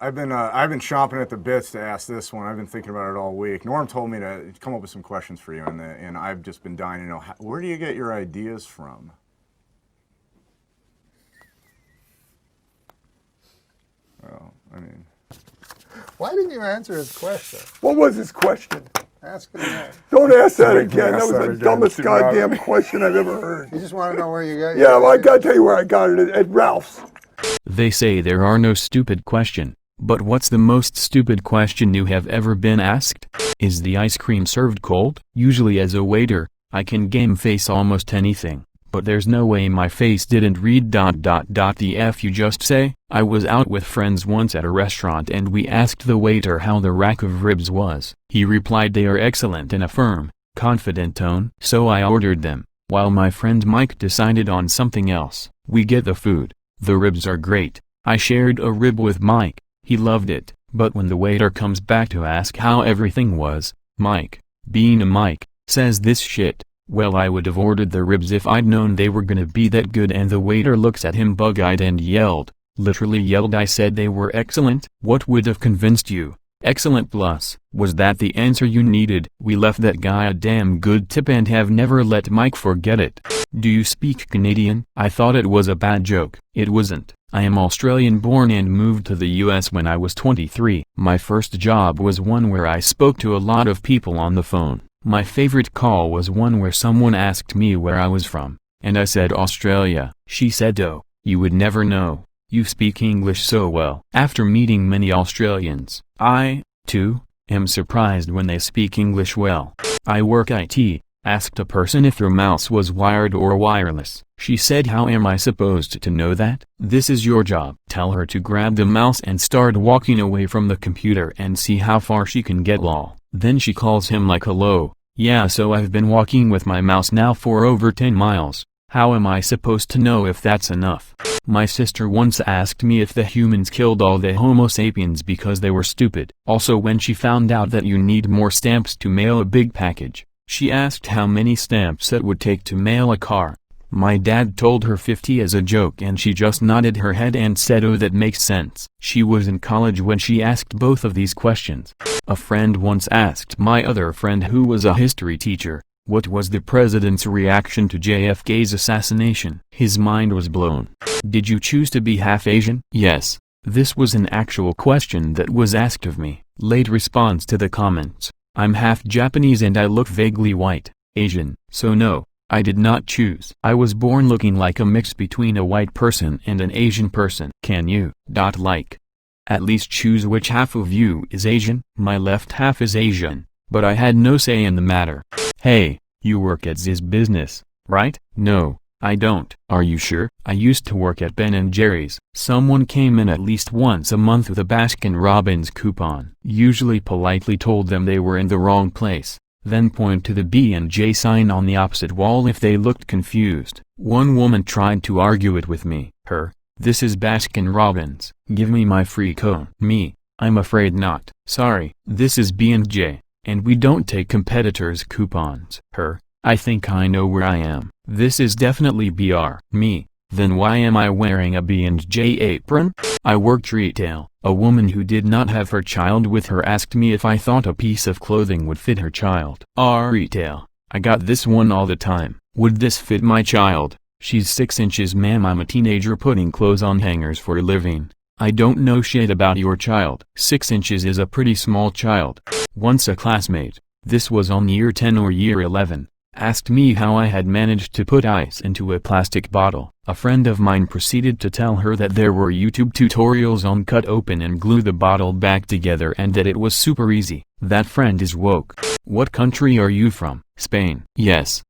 I've been chomping at the bits to ask this one. I've been thinking about it all week. Norm told me to come up with some questions for you, and I've just been dying to know where do you get your ideas from? Well, I mean, Why didn't you answer his question? What was his question? Ask it again. Don't ask that Make me again. That ask was that the again, dumbest too, goddamn Robert. question I've ever heard. You just want to know where you got Yeah, well, I gotta tell you where I got it at Ralph's. They say there are no stupid question, but what's the most stupid question you have ever been asked? Is the ice cream served cold? Usually as a waiter, I can game face almost anything, but there's no way my face didn't read ... The F you just say? I was out with friends once at a restaurant and we asked the waiter how the rack of ribs was. He replied they are excellent in a firm, confident tone. So I ordered them, while my friend Mike decided on something else. We get the food. The ribs are great. I shared a rib with Mike. He loved it, but when the waiter comes back to ask how everything was, Mike, being a Mike, says this shit. Well, I would have ordered the ribs if I'd known they were gonna be that good, and the waiter looks at him bug-eyed and yelled, literally yelled, I said they were excellent. What would have convinced you? Excellent plus. Was that the answer you needed? We left that guy a damn good tip and have never let Mike forget it. Do you speak Canadian? I thought it was a bad joke. It wasn't. I am Australian born and moved to the US when I was 23. My first job was one where I spoke to a lot of people on the phone. My favorite call was one where someone asked me where I was from, and I said Australia. She said, oh, you would never know. You speak English so well. After meeting many Australians, I, too, am surprised when they speak English well. I work IT. Asked a person if their mouse was wired or wireless. She said, how am I supposed to know that? This is your job. Tell her to grab the mouse and start walking away from the computer and see how far she can get lol. Then she calls him like, hello, yeah, so I've been walking with my mouse now for over 10 miles. How am I supposed to know if that's enough? My sister once asked me if the humans killed all the Homo sapiens because they were stupid. Also, when she found out that you need more stamps to mail a big package, she asked how many stamps it would take to mail a car. My dad told her 50 as a joke and she just nodded her head and said, oh, that makes sense. She was in college when she asked both of these questions. A friend once asked my other friend, who was a history teacher, what was the president's reaction to JFK's assassination? His mind was blown. Did you choose to be half Asian? Yes. This was an actual question that was asked of me. Late response to the comments. I'm half Japanese and I look vaguely white, Asian, so no, I did not choose. I was born looking like a mix between a white person and an Asian person. Can you, at least choose which half of you is Asian? My left half is Asian, but I had no say in the matter. Hey, you work at this business, right? No, I don't. Are you sure? I used to work at Ben & Jerry's. Someone came in at least once a month with a Baskin-Robbins coupon. Usually politely told them they were in the wrong place, then point to the B&J sign on the opposite wall if they looked confused. One woman tried to argue it with me. This is Baskin-Robbins. Give me my free cone. Me, I'm afraid not. Sorry, this is B&J, and we don't take competitors' coupons. I think I know where I am. This is definitely BR. Me, then why am I wearing a B&J apron? I worked retail. A woman who did not have her child with her asked me if I thought a piece of clothing would fit her child. Retail. I got this one all the time. Would this fit my child? She's 6 inches, ma'am. I'm a teenager putting clothes on hangers for a living. I don't know shit about your child. 6 inches is a pretty small child. Once a classmate, this was on year 10 or year 11, asked me how I had managed to put ice into a plastic bottle. A friend of mine proceeded to tell her that there were YouTube tutorials on cut open and glue the bottle back together and that it was super easy. That friend is woke. What country are you from? Spain. Yes.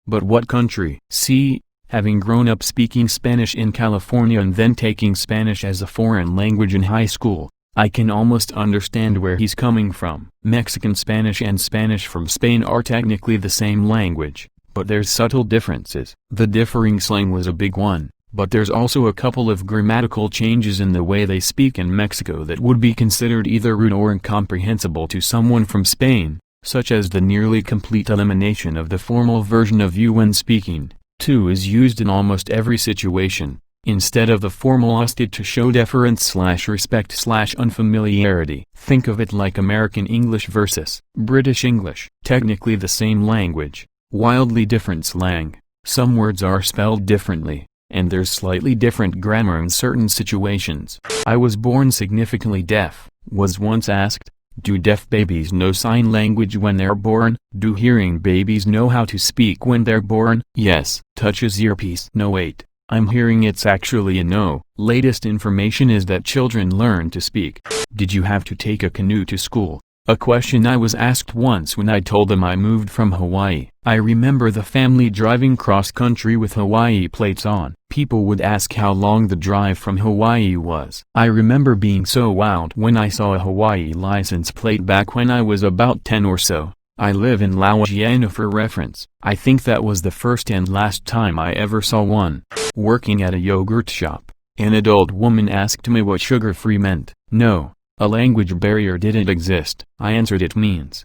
But what country? See, having grown up speaking Spanish in California and then taking Spanish as a foreign language in high school, I can almost understand where he's coming from. Mexican Spanish and Spanish from Spain are technically the same language, but there's subtle differences. The differing slang was a big one, but there's also a couple of grammatical changes in the way they speak in Mexico that would be considered either rude or incomprehensible to someone from Spain, such as the nearly complete elimination of the formal version of you when speaking. To is used in almost every situation, Instead of the formal "usted" to show deference/respect/unfamiliarity. Think of it like American English versus British English. Technically the same language, wildly different slang. Some words are spelled differently, and there's slightly different grammar in certain situations. I was born significantly deaf, was once asked. Do deaf babies know sign language when they're born? Do hearing babies know how to speak when they're born? Yes. Touches earpiece. No wait. I'm hearing it's actually a no. Latest information is that children learn to speak. Did you have to take a canoe to school? A question I was asked once when I told them I moved from Hawaii. I remember the family driving cross-country with Hawaii plates on. People would ask how long the drive from Hawaii was. I remember being so wowed when I saw a Hawaii license plate back when I was about 10 or so. I live in Louisiana for reference. I think that was the first and last time I ever saw one. Working at a yogurt shop, an adult woman asked me what sugar-free meant. No. A language barrier didn't exist. I answered it means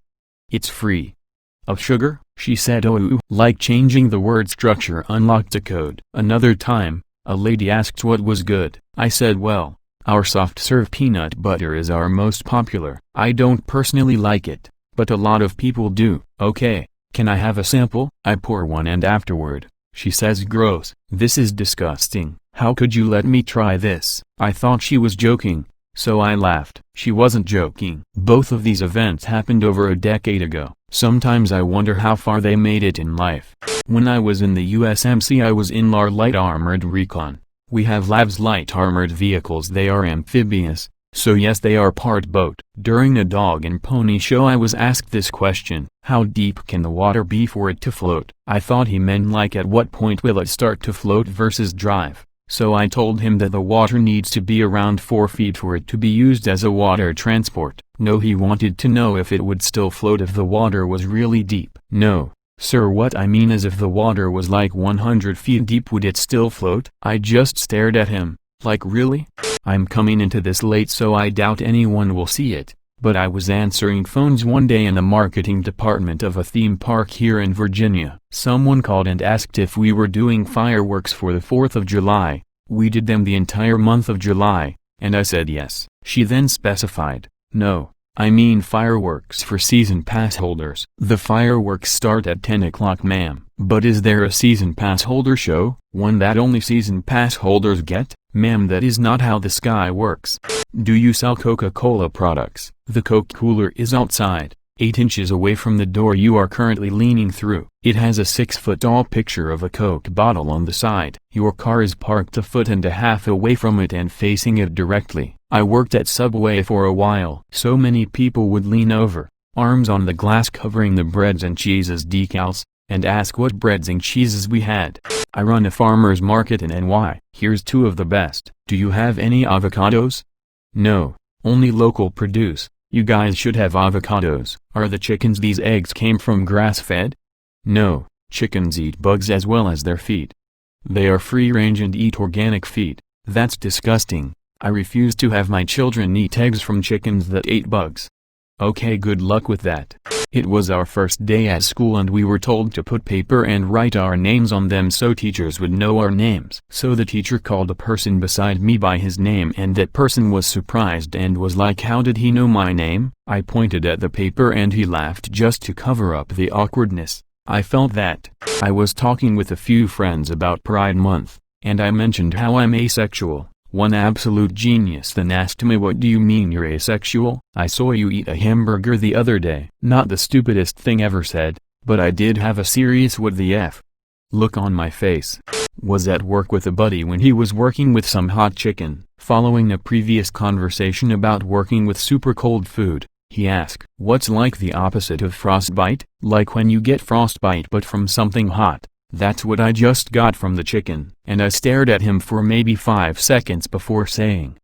it's free of sugar. She said oh, like changing the word structure unlocked a code. Another time, a lady asked what was good. I said well, our soft serve peanut butter is our most popular. I don't personally like it, but a lot of people do. Okay, can I have a sample? I pour one and afterward, she says gross. This is disgusting. How could you let me try this? I thought she was joking. So I laughed. She wasn't joking. Both of these events happened over a decade ago. Sometimes I wonder how far they made it in life. When I was in the USMC I was in LAR Light Armored Recon. We have LAVs light armored vehicles. They are amphibious, so yes they are part boat. During a dog and pony show I was asked this question: how deep can the water be for it to float? I thought he meant like at what point will it start to float versus drive. So I told him that the water needs to be around 4 feet for it to be used as a water transport. No, he wanted to know if it would still float if the water was really deep. No, sir, what I mean is if the water was like 100 feet deep would it still float? I just stared at him, like really? I'm coming into this late so I doubt anyone will see it, but I was answering phones one day in the marketing department of a theme park here in Virginia. Someone called and asked if we were doing fireworks for the 4th of July. We did them the entire month of July, and I said yes. She then specified, no, I mean fireworks for season pass holders. The fireworks start at 10 o'clock ma'am. But is there a season pass holder show, one that only season pass holders get? Ma'am, that is not how the sky works. Do you sell Coca-Cola products? The Coke cooler is outside, 8 inches away from the door you are currently leaning through. It has a 6-foot-tall picture of a Coke bottle on the side. Your car is parked a foot and a half away from it and facing it directly. I worked at Subway for a while. So many people would lean over, arms on the glass covering the breads and cheeses decals, and ask what breads and cheeses we had. I run a farmer's market in NY. Here's 2 of the best. Do you have any avocados? No, only local produce. You guys should have avocados. Are the chickens these eggs came from grass-fed? No, chickens eat bugs as well as their feed. They are free-range and eat organic feed. That's disgusting. I refuse to have my children eat eggs from chickens that ate bugs. Okay, good luck with that. It was our first day at school and we were told to put paper and write our names on them so teachers would know our names. So the teacher called a person beside me by his name and that person was surprised and was like, how did he know my name? I pointed at the paper and he laughed just to cover up the awkwardness. I felt that. I was talking with a few friends about Pride Month, and I mentioned how I'm asexual. One absolute genius then asked me, what do you mean you're asexual? I saw you eat a hamburger the other day. Not the stupidest thing ever said, but I did have a serious what the F look on my face. Was at work with a buddy when he was working with some hot chicken. Following a previous conversation about working with super cold food, he asked, what's like the opposite of frostbite? Like when you get frostbite but from something hot. That's what I just got from the chicken. And I stared at him for maybe 5 seconds before saying,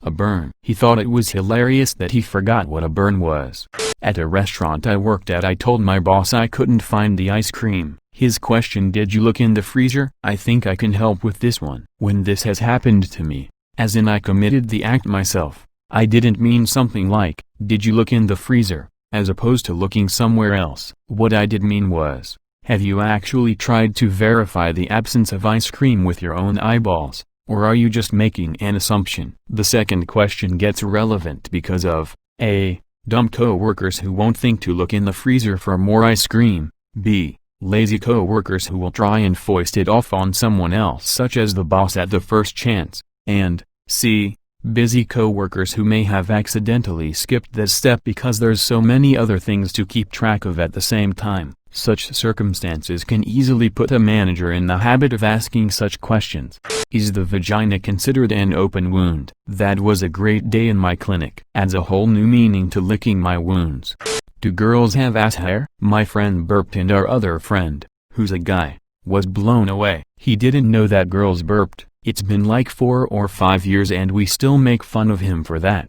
a burn. He thought it was hilarious that he forgot what a burn was. At a restaurant I worked at, I told my boss I couldn't find the ice cream. His question, did you look in the freezer? I think I can help with this one. When this has happened to me, as in I committed the act myself, I didn't mean something like, did you look in the freezer, as opposed to looking somewhere else. What I did mean was, have you actually tried to verify the absence of ice cream with your own eyeballs? or are you just making an assumption? The second question gets relevant because of A. Dumb co-workers who won't think to look in the freezer for more ice cream, B. Lazy co-workers who will try and foist it off on someone else such as the boss at the first chance, and C. Busy co-workers who may have accidentally skipped this step because there's so many other things to keep track of at the same time. Such circumstances can easily put a manager in the habit of asking such questions. Is the vagina considered an open wound? That was a great day in my clinic. Adds a whole new meaning to licking my wounds. Do girls have ass hair? My friend burped and our other friend, who's a guy, was blown away. He didn't know that girls burped. It's been like 4 or 5 years and we still make fun of him for that.